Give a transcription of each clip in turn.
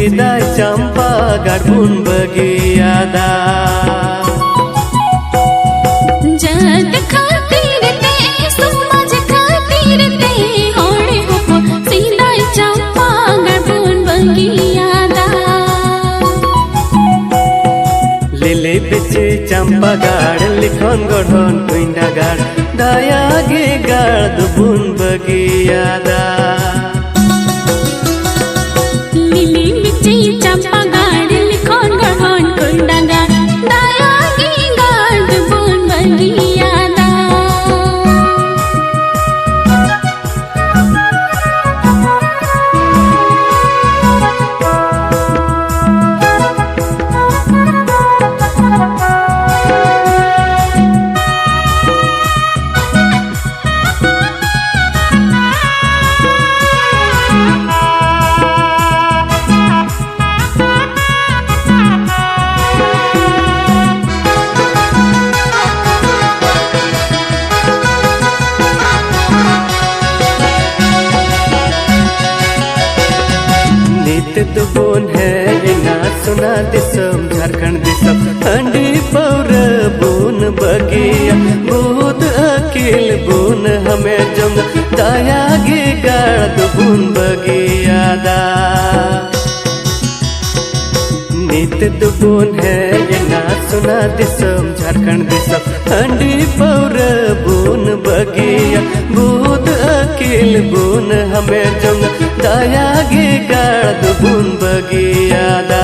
सेदाय चंपा गाड़बुन बगियादा जत खातिर ते समाज खातिर ते होड़े हो सेदाय चंपा गाड़बुन बगियादा लिले बेचे चंपा गाड़ लिखन गढ़न कुंडा गाड़ दाया गे गाड़ दुबुन बगियादा लिली बिची चंपा गाड़ लिखन गढ़न कुंडा गाड़ दाया गे गाड़ दुबुन बगियादा दुबुन है ना सुना दिसम झारखंड दिसम अंडी पौर बुन बगिया बहुत अकेल बुन हमें जंग दाया गे गाड़ दुबुन बगियादा नित दुबुन है ना सुना दिसम झारखंड दिसम अंडी पौर बुन बगिया बहुत अकेल बुन हमें जंग दाया गे गाड़ दुबुन बगियादा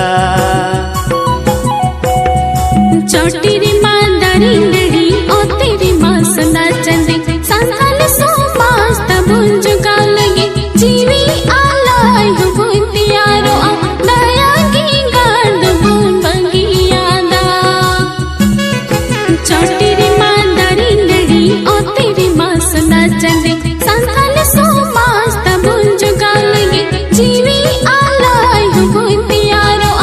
चोटी रे मां दारी लड़ी ओ तेरी मां सुना चंदी संसाल सो मास तबुन जुगा लगे जीवी आलाई हो बुंदियारो दाया गे गाड़ दुबुन बगियादा चोटी रे मां दारी लड़ी ओ तेरी मां सुना चंदी संसाल सो मास तबुन जुगा लगे जीवी आलाई हो बुंदियारो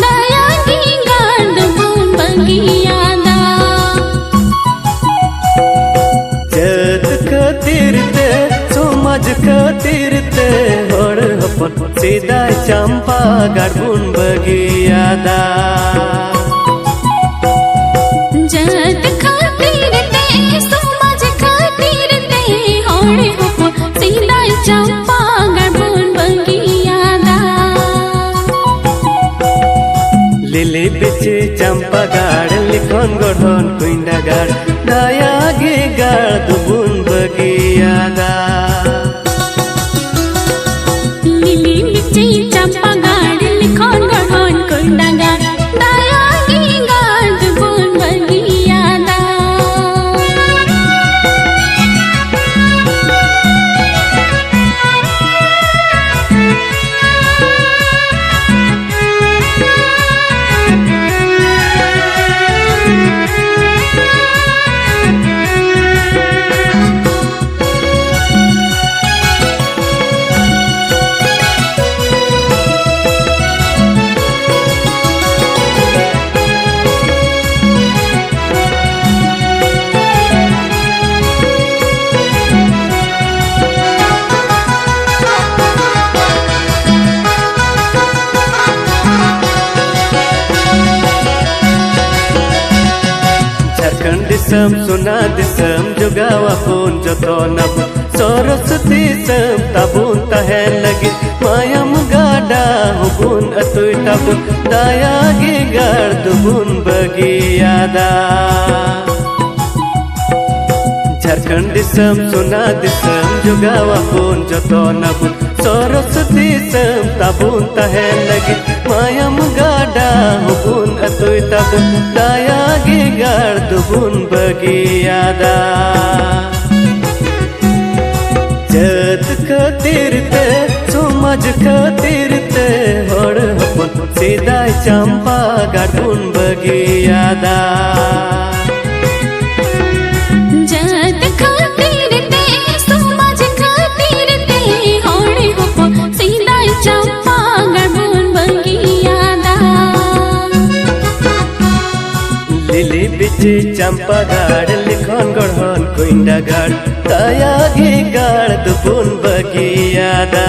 दाया गे गाड़ दुबुन बगियादा जत खातिर ते समाज खातिर ते होड़ हपन सेदाय चंपा गाड़बुन बगियादा जत खातिर ते समाज खातिर ते होड़े हो सेदाय चंपा गाड़बुन बगियादा लिली बिचे चंपा गाड़ लिखन गढ़न कुंडा गाड़ दाया गे गाड़ दुबुन बगियादा लिली बिची चंपा गाड़ लिखन गढ़न कुंडा गाड़ दाया गे गाड़ दुबुन बगियादा दिसम सुना दिसम जुगावा फोन जतो नब सरस्वती सम तबुन तहे लगे मायम गाड़ा हुबुन अतुय तब दाया गे गाड़ दुबुन बगियादा झारखंड दिसम सुना दिसम जुगावा फोन जतो नब सरस्वती सम तबुन तहे लगे मायम गाड़ा हुबुन अतुय तब दाया गे गाड़ दुबुन बगियादा जत खातिर ते समाज खातिर ते होड़ हपन सेदाय चंपा गाड़बुन बगियादा जत खातिर ते समाज खातिर ते होड़े हो सेदाय चंपा गाड़बुन बगियादा लिली बिचे चंपा गाड़ लिखन गढ़न कुंडा गाड़ दाया गे गाड़ दुबुन बगियादा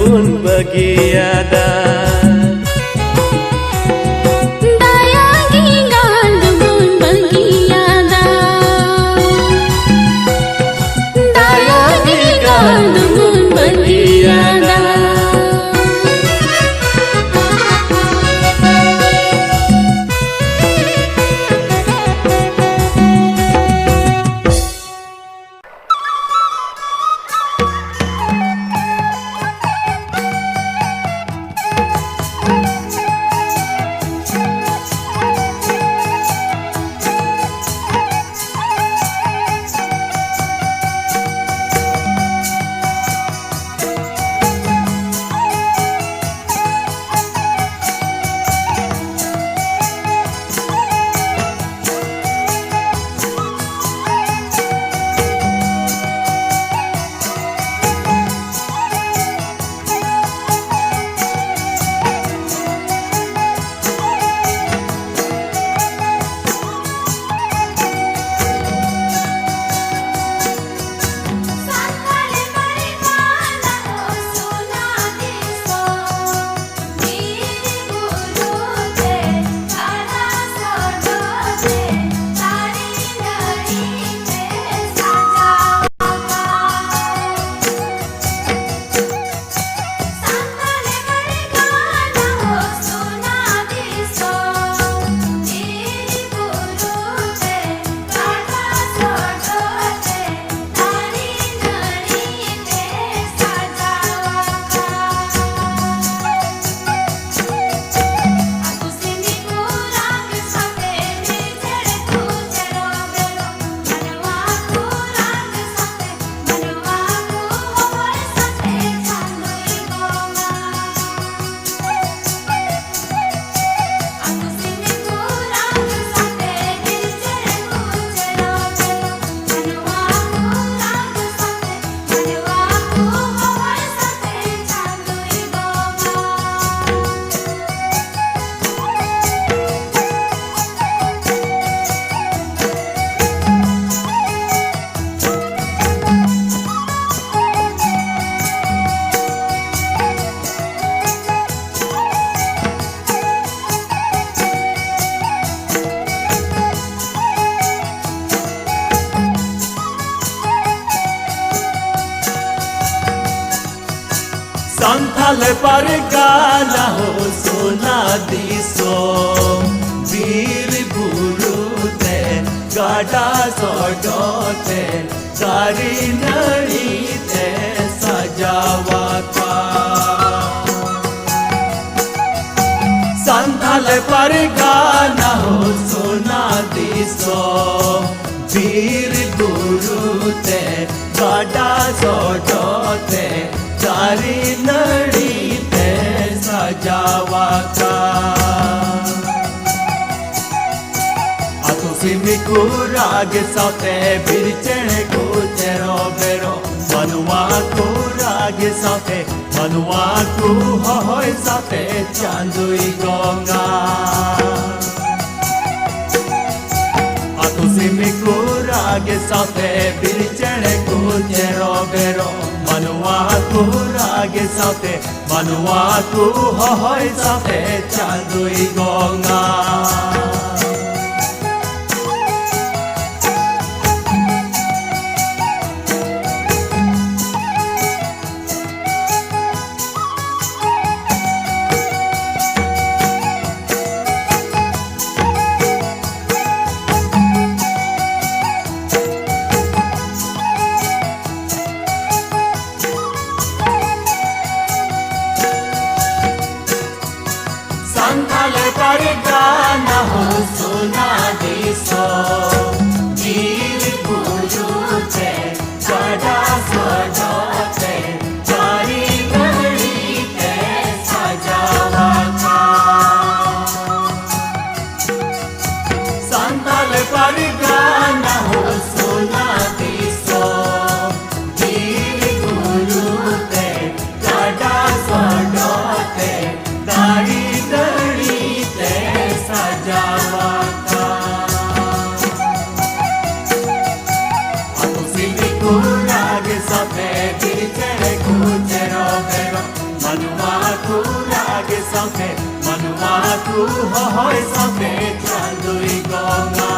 bun bagiada Dayagi gandun bagiada Dayagi gandun bagiada Santhal pargana ho sona diso bir burute gada sodote sari nari te sajawa ka Santhal pargana ho sona diso bir burute gada sodote सारी नड़ी ते सजावा का तुसी को राग साथे बिरचण को तेरो बेरो मनुआ को राग साथे मनुआ को होय साथे चांदुई गंगा तुसी को राग साथे बिरचण को तेरो बेरो मनुआ को राग साथे मनुआ को होय साथे चांदुई Ganga Santhal pargana ho saute manuaku hohoi saute chandui gonga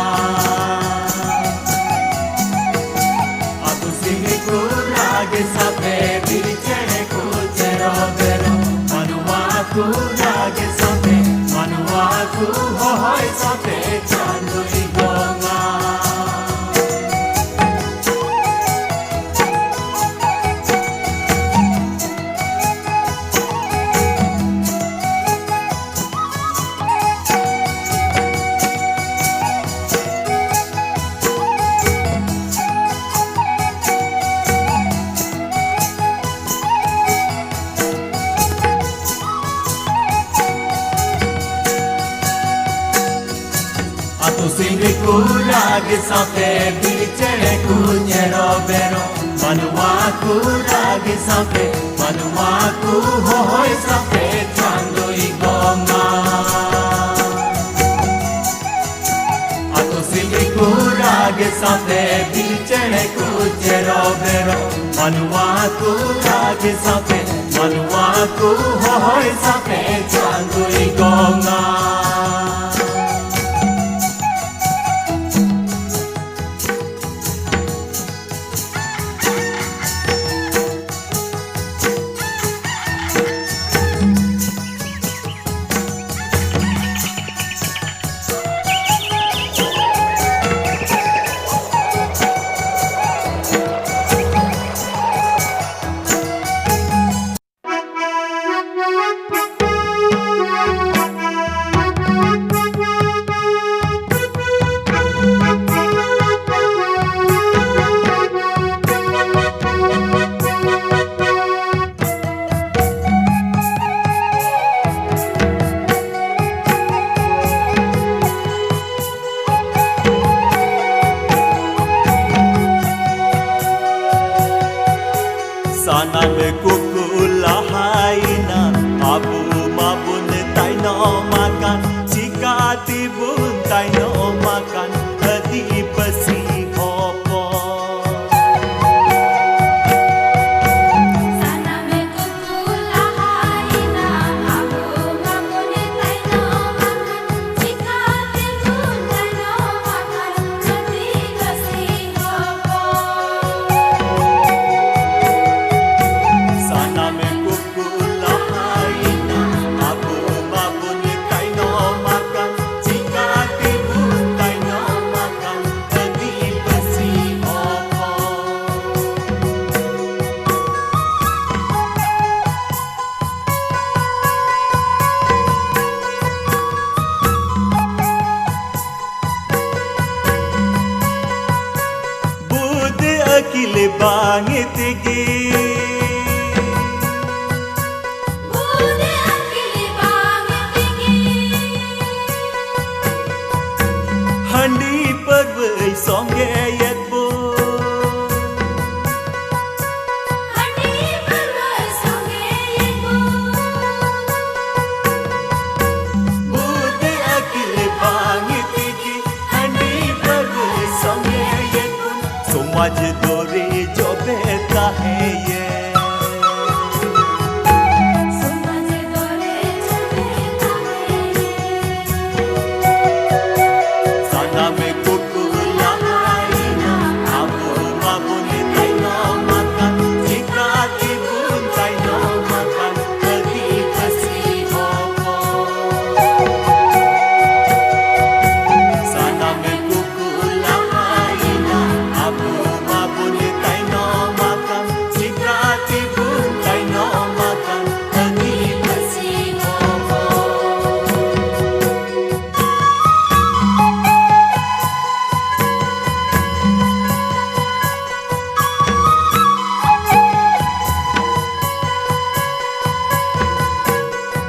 Aku sini kurage saute birichene kuchero bero manuaku rage saute manuaku hohoi saute chandui gonga Atu sini kurage saute birichene kunyero bero manuaku rage saute manuaku hohoi saute chandui gonga Atu sini kurage saute birichene kunyero bero manuaku rage saute manuaku hohoi saute chandui gonga Sana me kukula haina abu mabun taino makan jika tibun taino makan hadi pasi opo Sana me kukula haina abu mabun taino makan jika tibun taino makan hadi pasi opo Sana me kukula haina abu mabun taino makan jika tibun taino makan hadi pasi opo Bude akile bangit gi Bude akili banget tinggi Handi perwai songe yet bo Handi perwai songe ibu Bude akile bangit gi Handi perwai songe yet bo Somaj dore jo beta hai ye Samaj dore chale tahe Sana me kukula haina abu mabun taino makan jika tibun taino makan hadi pasi opo Sana me kukula haina abu mabun taino makan jika tibun taino makan hadi pasi opo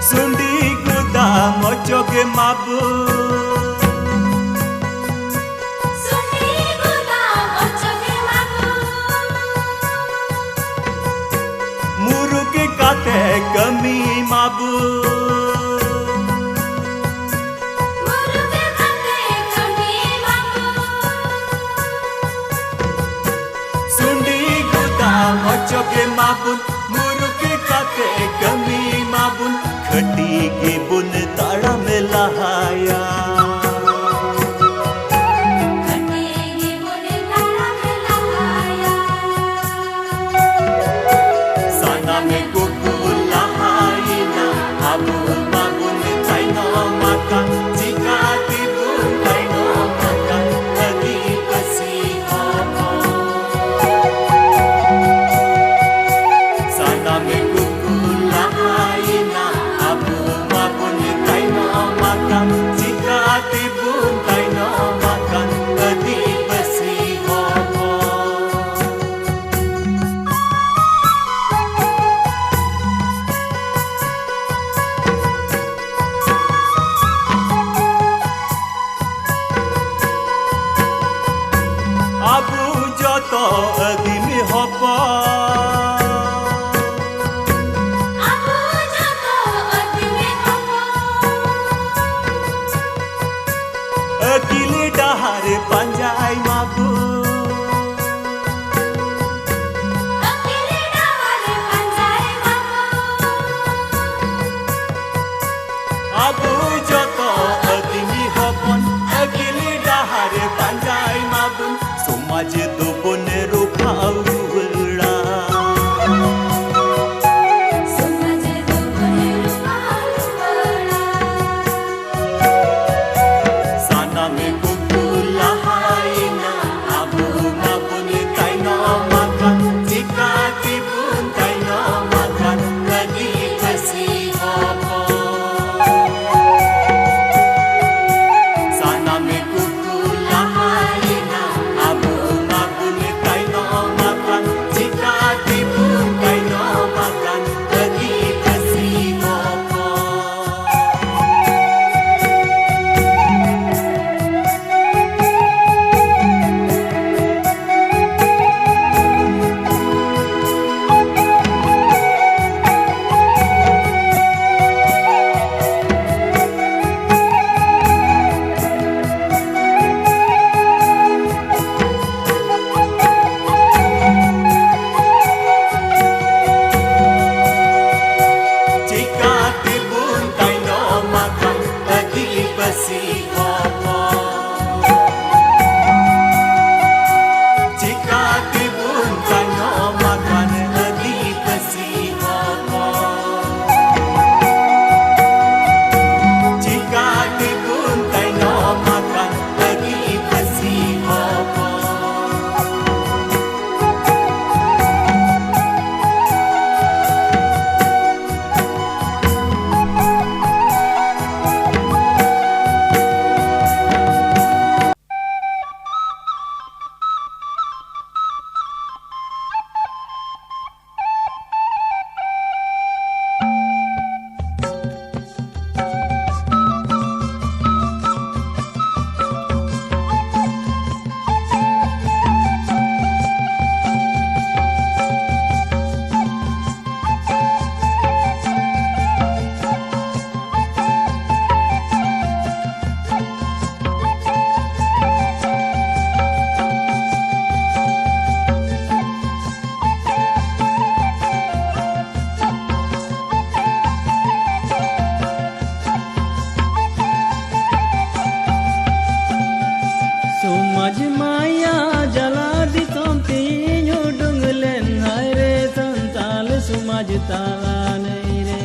Sundi kuda mojoge mabu Sundi guda ochoge mabu Muruke kate kami mabu Muruge kate kami mabu Sundi kuda mojoge mabun Muruke kate kami mabun कटी गिबुन ताड़म लहाया sana me kuku lahaina abun babun taino makan jika tibun taino makan lagi kasihan sana me kuku lahaina abun babun taino makan jika tibun taino makan lagi kasihan abu joto adimi hopa akili dahar panjai mabu abu joto adimi hopon akili dahar panjai mabun समाज तो बन रुखाऊ बड़ा sana me kuku lahaina abu mabun taino makan jika tibun taino makan lagi kasihan sana me kuku lahaina abu mabun taino makan jika tibun taino makan lagi kasihan jika tibun taino makan lagi kasihan jika tibun taino makan lagi kasihan jika tibun taino makan lagi kasihan समाज माया जला दी तीनों डुंगलेन हाय रे संताल समाज ताला नहीं रे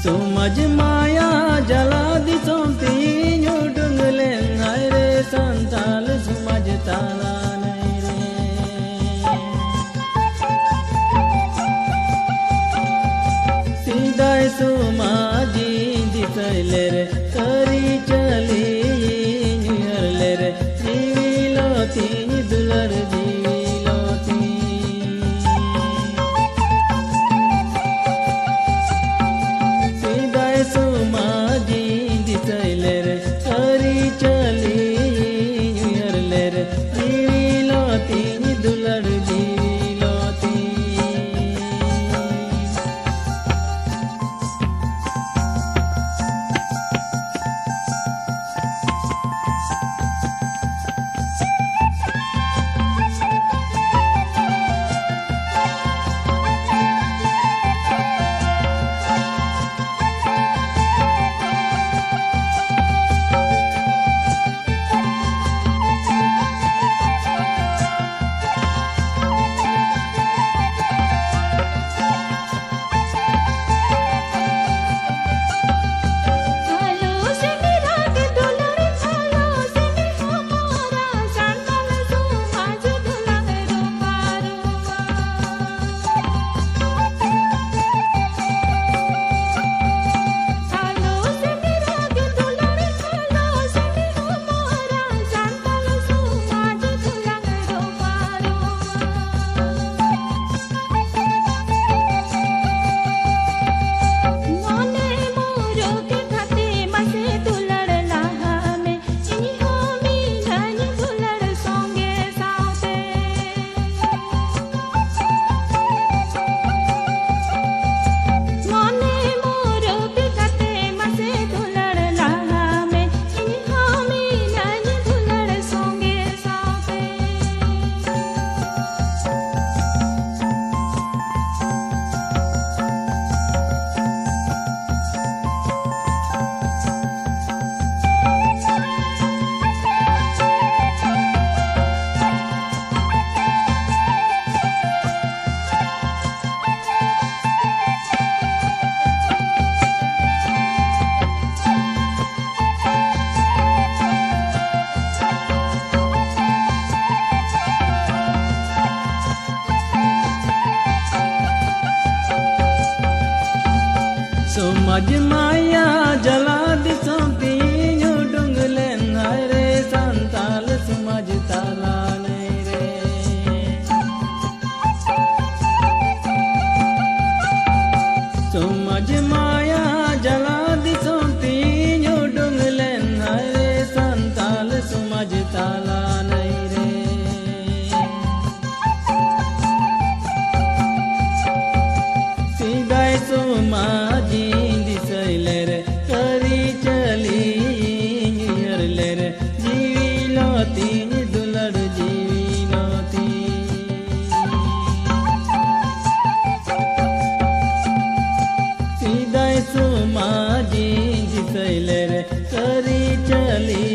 समाज माया जला दी तीनों डुंगलेन हाय रे संताल समाज ताला नहीं रे सीधा समाजी दिसलेर तरी चली नियरलेर जीविलोती दुलर जीविलोती सीधा समाजी दिसलेर तरी चली नियरलेर जीविलोती दुलर जीविलोती समाज माया जला दिसों तीनों डुंगले नाय रे संताल समाज ताला नहीं रे समाज माया जला दिसों तीनों डुंगले नाय रे संताल समाज ताला नहीं रे सीधाई समाजी दिसैले रे करी चली हरले रे जीवी लोती दुलड़ जीवी लोती सीधाई समाजी दिसैले रे करी चली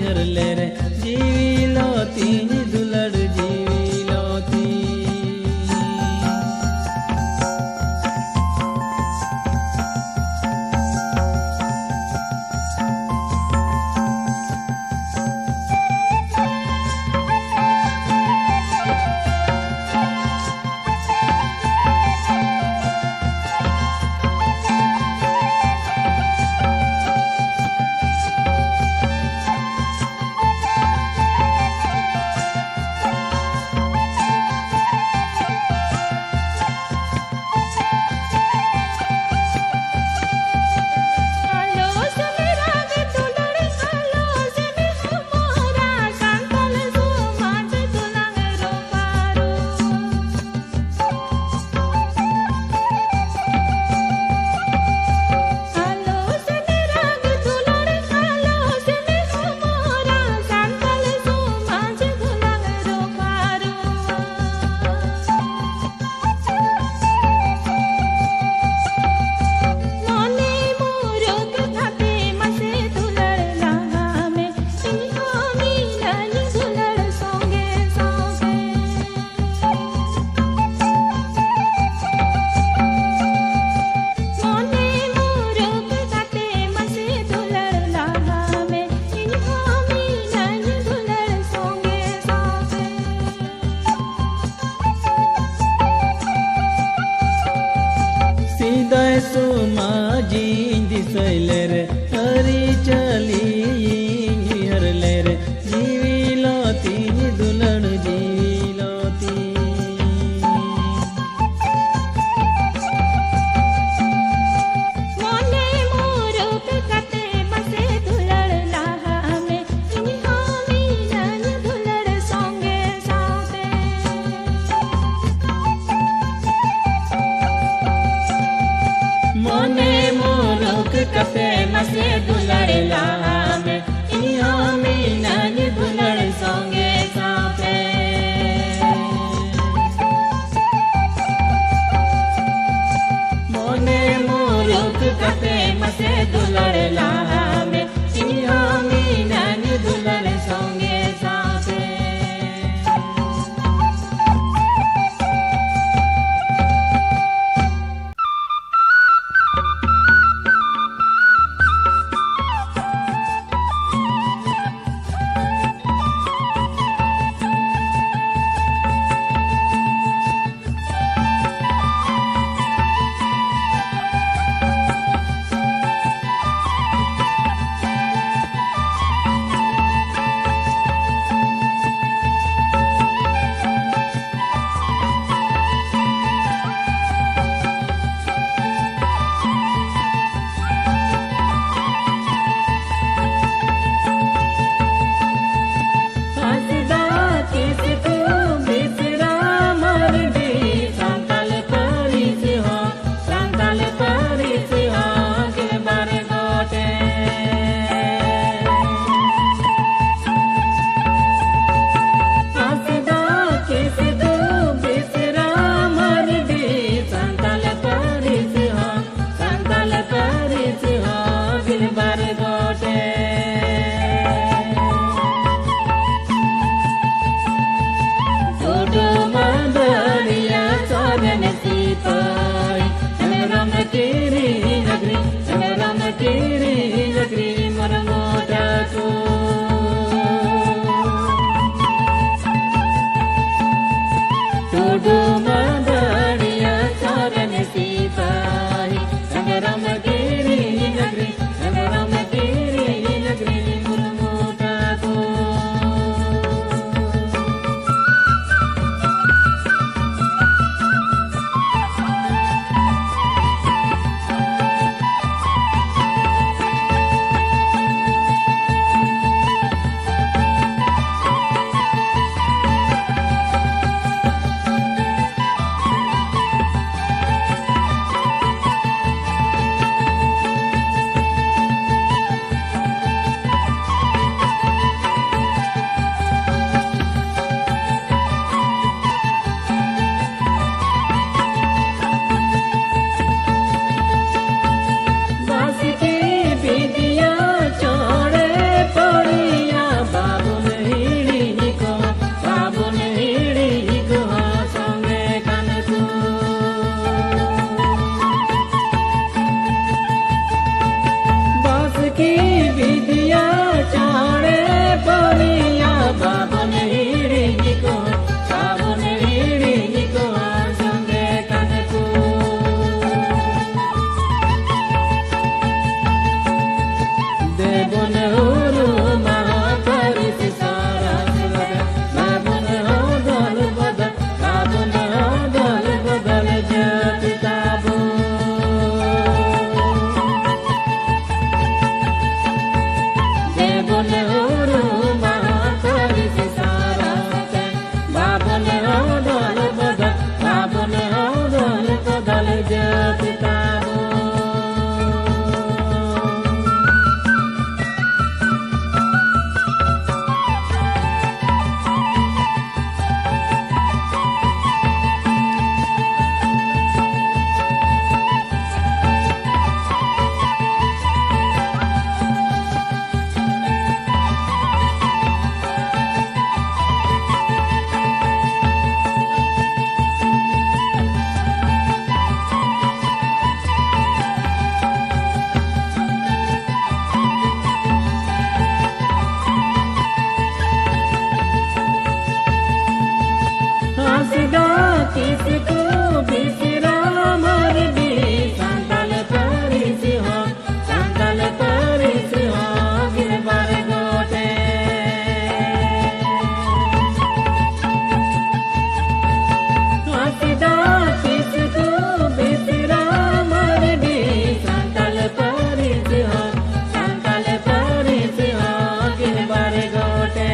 हरले रे जीवी लोती दुलड़ जीवी लोती सीधाई समाजी दिसैले रे हरी चली हरले रे जीवी लोती दुलड़ जीवी लोती मोने मोरक कते बसे दुलड़ लाहा में इन्हीं हामी नन दुलड़ सोंगे साथे मोने मोरक कते मसे दुलड़ लाहा में इन्हीं हामी नन दुलड़ सोंगे साथे मोने मोरक कते मसे दुलड़ लाहा में इन्हीं हामी नन दुलड़ सोंगे साथे Madhariya Saran Sipai Sangaram Asida kisku bisira mardi santal parisi ho girbar gote Asida kisku bisira mardi santal parisi ho girbar gote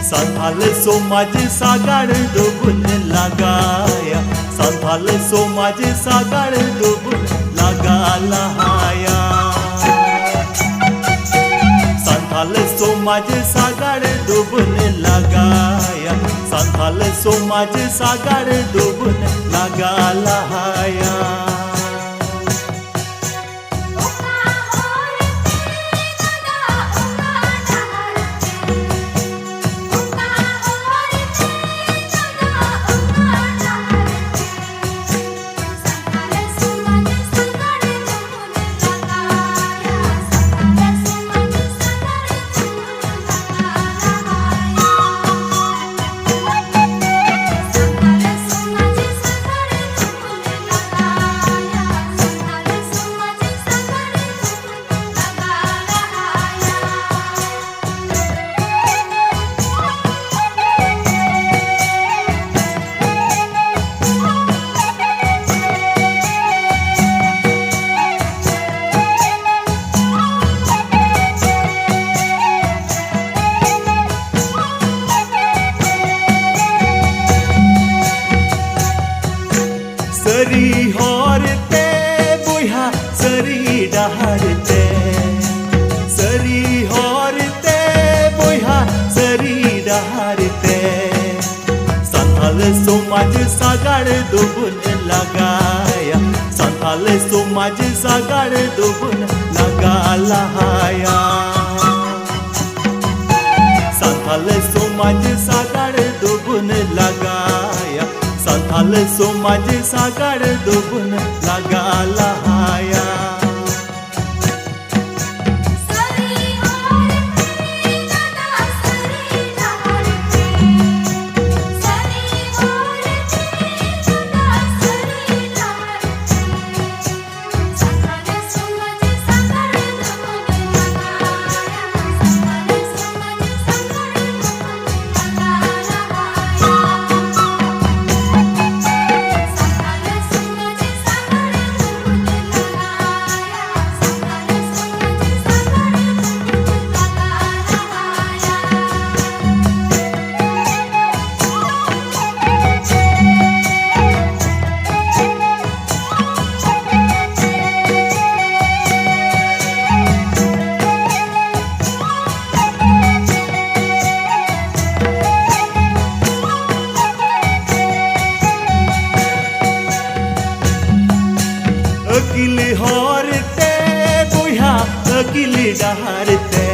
Santhal समाज सागाड़ दुबुन लगाया संथाल समाज सागाड़ दुबुन लगा लहाया संथाल समाज सागाड़ दुबुन लगाया संथाल समाज सागाड़ दुबुन लगा लहाया सरी हरते बया सरी डाहरते सरी हरते बया सरी डाहरते सानथाल समाज सागाड़ दुबुन लगाया सानथाल समाज सागाड़ दुबुन लगा लहाया सानथाल समाज सागाड़ दुबुन लगाया सानथाल समाज सागाड़ दुबुन लगा लहाया अकिल हरते बया अकिल डाहरते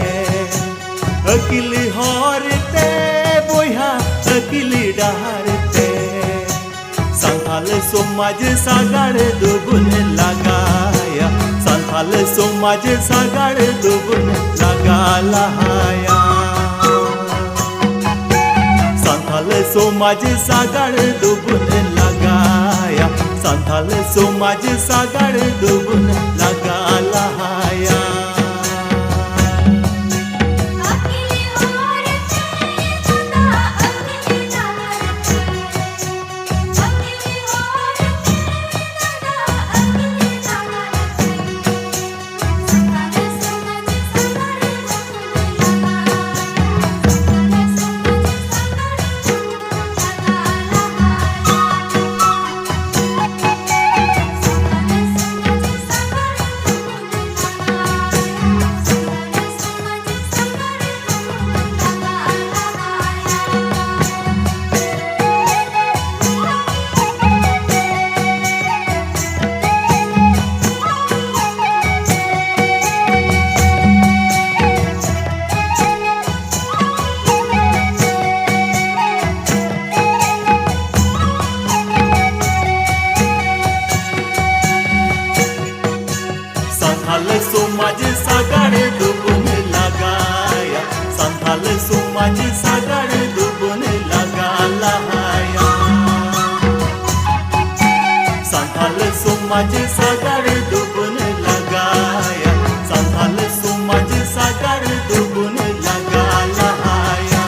अकिल हरते बया अकिल डाहरते सानथाल समाज सागाड़ दुबुन लगाया सानथाल समाज सागाड़ दुबुन लगा लहाया सानथाल समाज सागाड़ दुबुन लगाया सानथाल समाज सागाड़ दुबुन लगा लहाया सानथाल समाज सागाड़ दुबुन लगाया सानथाल समाज सागाड़ दुबुन लगा लहाया सानथाल समाज सागाड़ दुबुन लगाया सानथाल समाज सागाड़ दुबुन लगा लहाया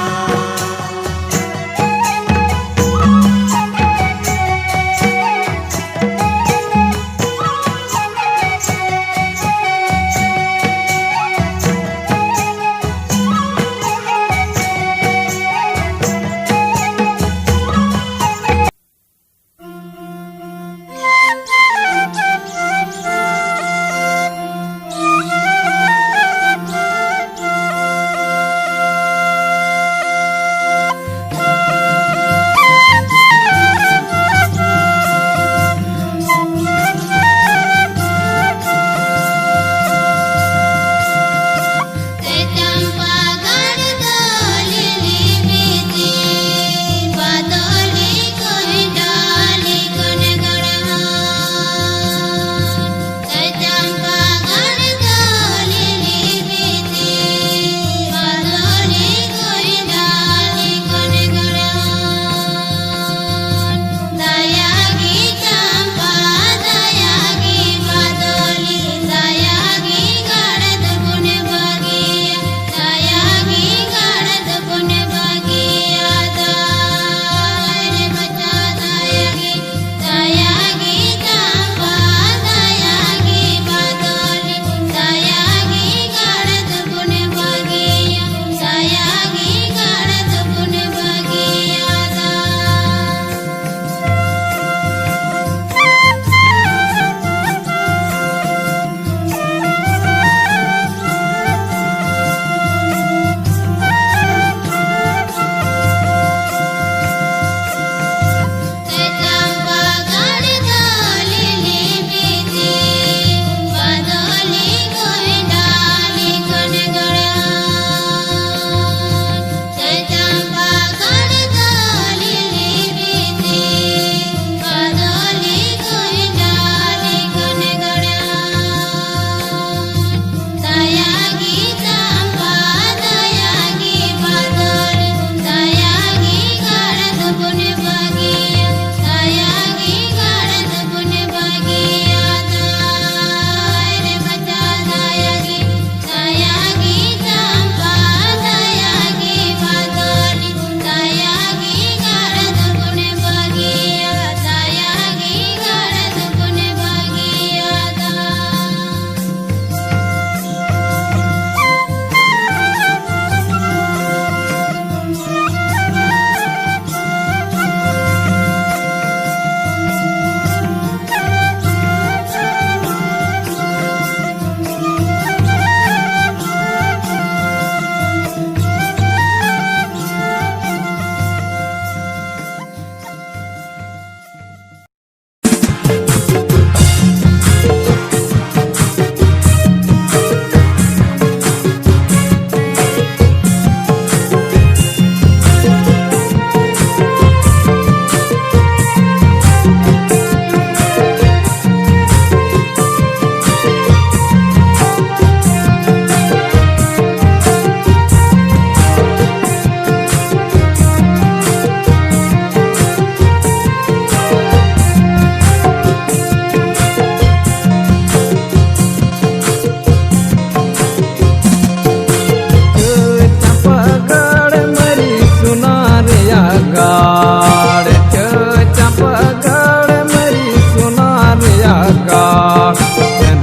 गाड़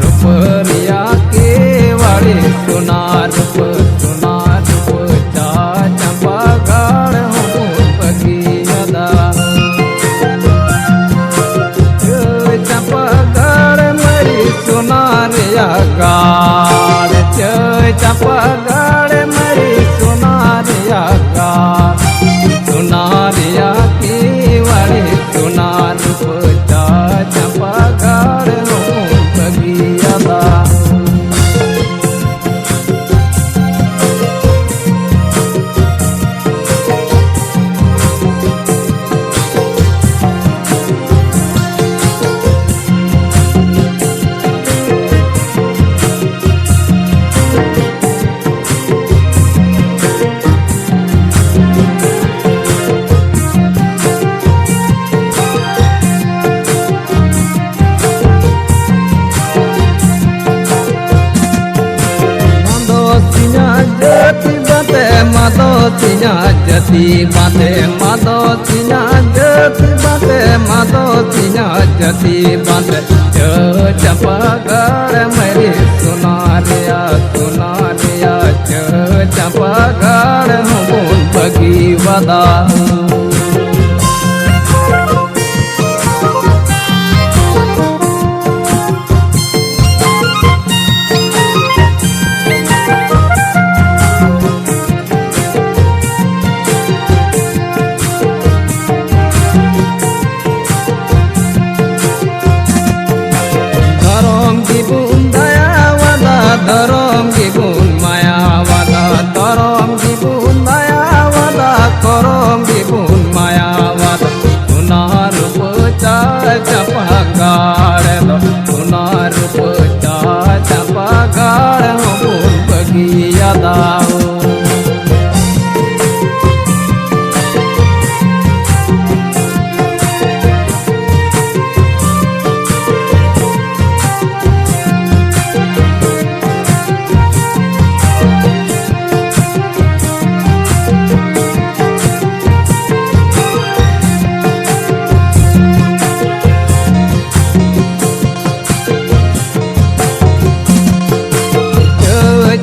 रूपरिया के वाले सुना रूप चा चंपा गाड़ हूँ बगियादा चंपा गाड़ मरी सुनारिया गाड़ चंपा गाड़ मरी सुनारिया गाड़ सुनारिया की वाली सुना रूप चा चंपा गाड़ हूँ बगियादा जति बाते माधो तिना जति बाते माधो तिना जति बाते चंपा गाड़ मरी सुनारिया चंपा गाड़ हूँ बगियादा धरम की बुन मायावादा धरम की बुन मायावादा करम की बुन मायावादा सुनार चा चंपा गाड़ सुनार चा चंपा गाड़ बुन बगियादा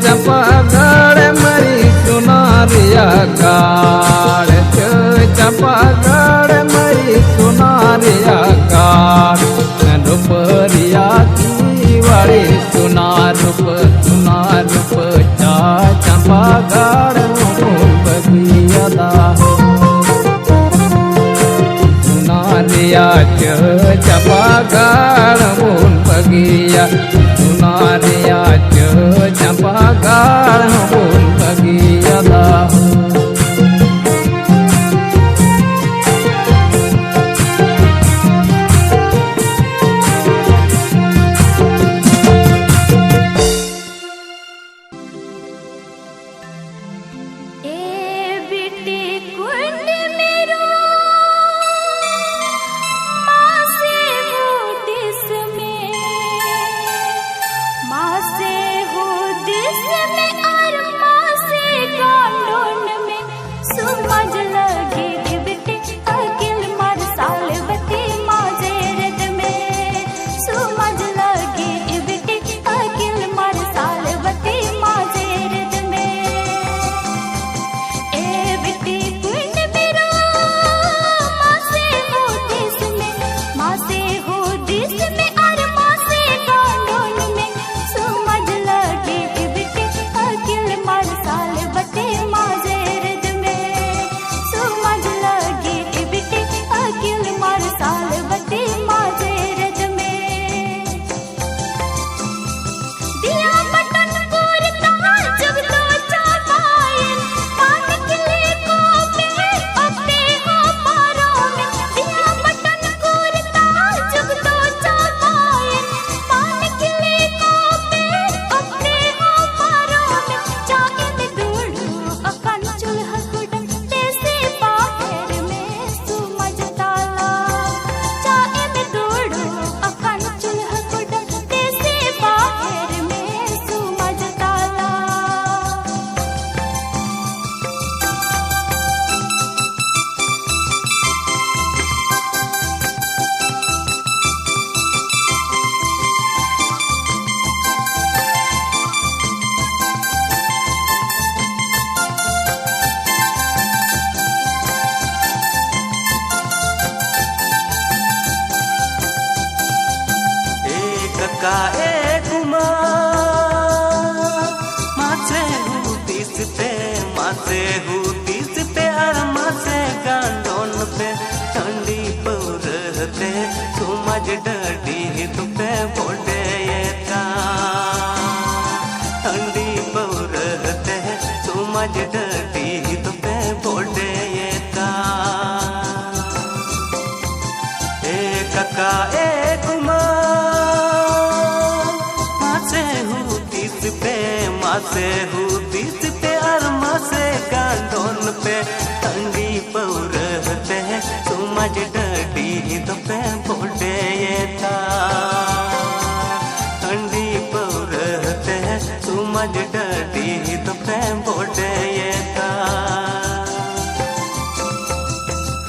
चंपा गाड़ मरी सुनारिया गाड़ चंपा गाड़ मरी सुनारिया गाड़ रूपरिया की वाली सुना रूप चा चंपा गाड़ बगियादा सुनारिया चंपा गाड़ बगिया सुनारिया चंपा गाड़ हूँ बगियादा का कुमा मासे हुतीस पे मासे हुतीस पे और मासे गांडोन पे ठंडी पौरते तुमज डडी तुपे बोडे का ठंडी पौरते तुमज डडी तुपे बोडे का का कुमा मासे हुतीस पे और मासे गांडोन पे ठंडी पौरते तुमज डडी तुपे बोडे था ठंडी पौरते तुमज डडी तुपे बोडे था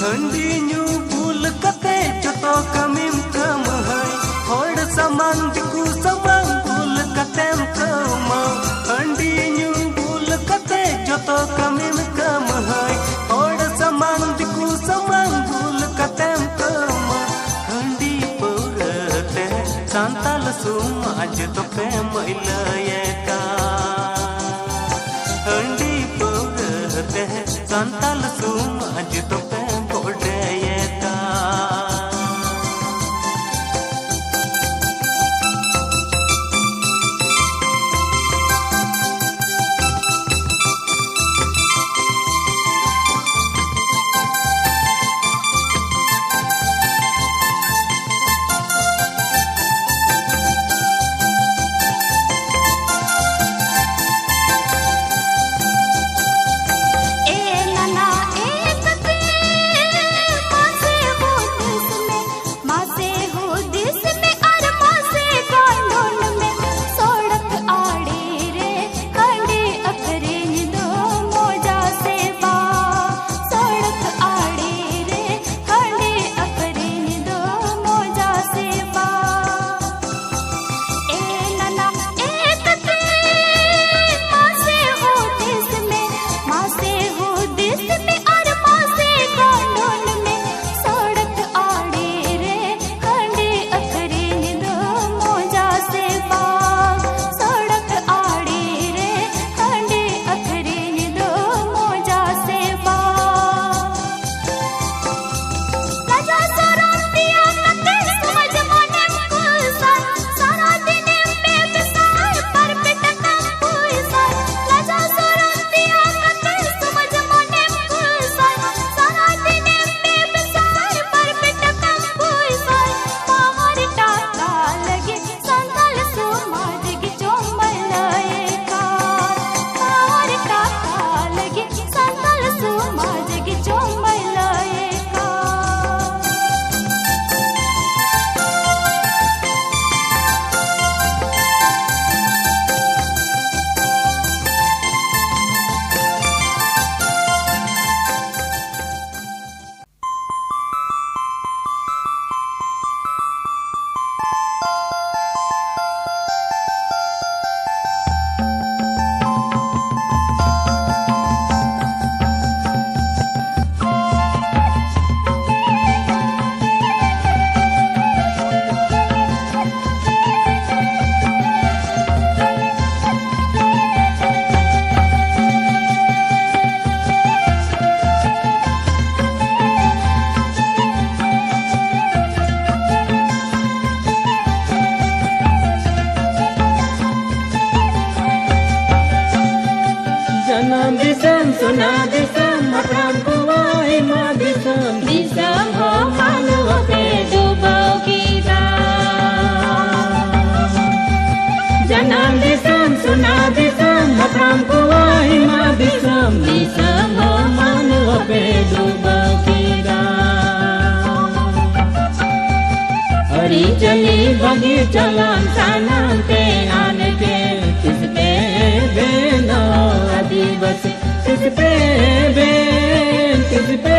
ठंडी न्यू भूल कते जतो कमीम कम है होड़ समान दिकू समान भूल कतेम कम ठंडी न्यू भूल कते जतो कमीम कम है होड़ समान दिकू समान भूल कतेम कम ठंडी पौरते सांताल समाज तो पे महिलाए का ठंडी पौरते सांताल समाज तो पे बोडे का चली बगीचा लान के आन के किस पे बेनो आदिवासी किस पे बेन किस पे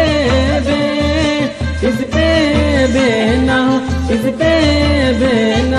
बेन किस पे बेना किस पे बेन